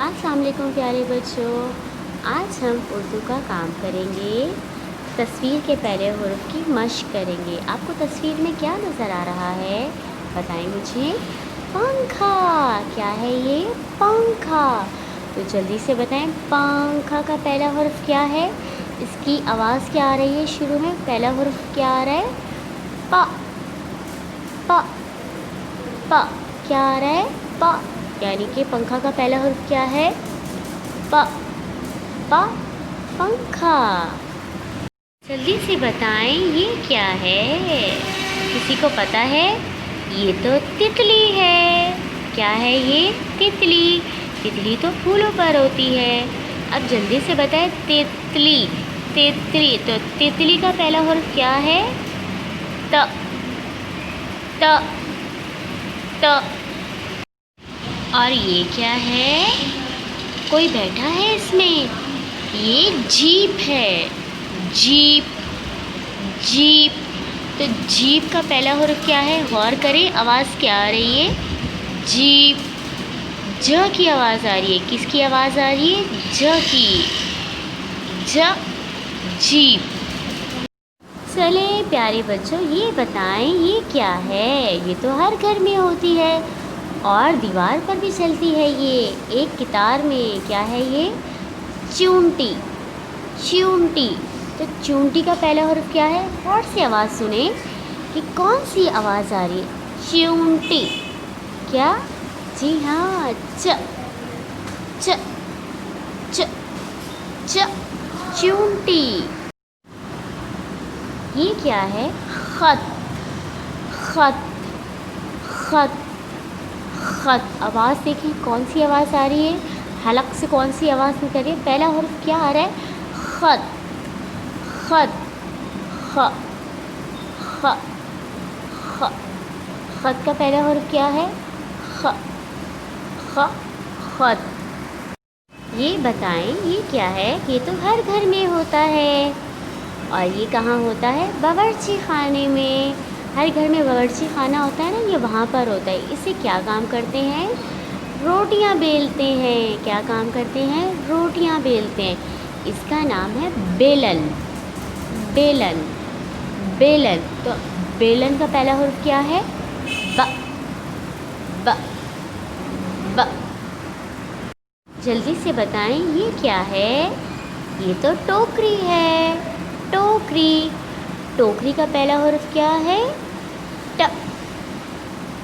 अस्सलाम वालेकुम प्यारे बच्चों। आज हम उर्दू का काम करेंगे। तस्वीर के पहले हुर्फ की मश्क करेंगे। आपको तस्वीर में क्या नज़र आ रहा है, बताएं मुझे। पंखा। क्या है ये? पंखा। तो जल्दी से बताएं, पंखा का पहला हुर्फ क्या है? इसकी आवाज़ क्या आ रही है? शुरू में पहला हुर्फ क्या आ रहा है? प। प। प क्या आ रहा है? प। यानी कि पंखा का पहला हुर्फ क्या है? प। प पंखा। जल्दी से बताएं, ये क्या है? किसी को पता है? ये तो तितली है। क्या है ये? तितली। तितली तो फूलों पर होती है। अब जल्दी से बताएं, तितली। तितली, तो तितली का पहला हुर्फ क्या है? त। त। त। और ये क्या है? कोई बैठा है इसमें। ये जीप है। जीप। जीप, तो जीप का पहला हुर्फ क्या है? गौर करें, आवाज़ क्या आ रही है? जीप। ज की आवाज़ आ रही है। किसकी आवाज़ आ रही है? ज की। ज। जीप। चले प्यारे बच्चों, ये बताएं, ये क्या है? ये तो हर घर में होती है और दीवार पर भी चलती है। ये एक किताब में क्या है ये? चूंटी। चूंटी, तो चूंटी का पहला हुर्फ क्या है? और से आवाज़ सुने कि कौन सी आवाज़ आ रही है? चूंटी। क्या? जी हाँ, च। च। च। च चूंटी। ये क्या है? खत। खत। खत। खत, आवाज़ देखिए, कौन सी आवाज़ आ रही है? हलक से कौन सी आवाज़ निकल रही है? पहला हुर्फ क्या आ रहा है? खत। खत। ख। ख। ख। खत का पहला हुर्फ क्या है? ख। ख। खत। ये बताएं, ये क्या है? ये तो हर घर में होता है। और ये कहाँ होता है? बावर्ची खाने में। हर घर में बावर्ची खाना होता है ना, ये वहाँ पर होता है। इससे क्या काम करते हैं? रोटियाँ बेलते हैं। क्या काम करते हैं? रोटियाँ बेलते हैं। इसका नाम है बेलन। बेलन। बेलन, तो बेलन का पहला हुर्फ क्या है? ब। ब। ब। जल्दी से बताएं, ये क्या है? ये तो टोकरी है। टोकरी। टोकरी का पहला हुर्फ क्या है? ट।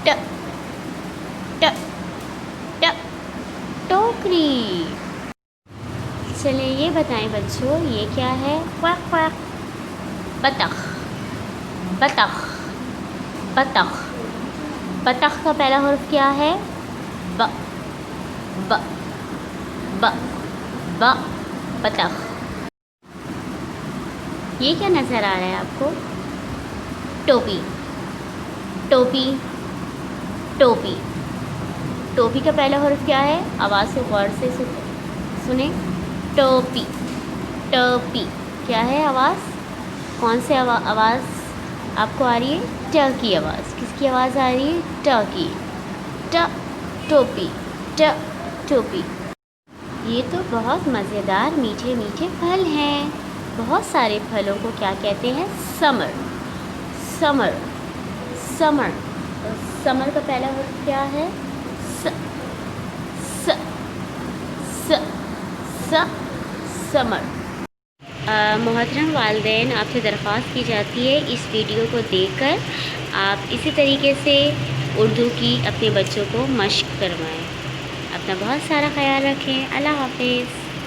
ट। ट। ट टोकरी। चलिए ये बताएं बच्चों, ये क्या है? Quack quack. बतख। बतख। बतख। बतख का पहला हुर्फ क्या है? ब। ब। ब। ब बतख। ये क्या नज़र आ रहा है आपको? टोपी। टोपी। टोपी। टोपी का पहला हुर्फ क्या है? आवाज़ से गौर से सुने। टोपी। टोपी, क्या है आवाज़? कौन से आवाज़ आपको आ रही है? ट की आवाज़। किसकी आवाज़ आ रही है? ट की। ट टोपी। ट टोपी। ये तो बहुत मज़ेदार मीठे मीठे फल हैं। बहुत सारे फलों को क्या कहते हैं? समर। समर। समर, तो समर का पहला हुर्फ क्या है? स। स। स। स समर। मोहतरम वालिदैन, आपसे दरख्वास्त की जाती है, इस वीडियो को देखकर आप इसी तरीके से उर्दू की अपने बच्चों को मश्क करवाएं। अपना बहुत सारा ख्याल रखें। अल्लाह हाफिज़।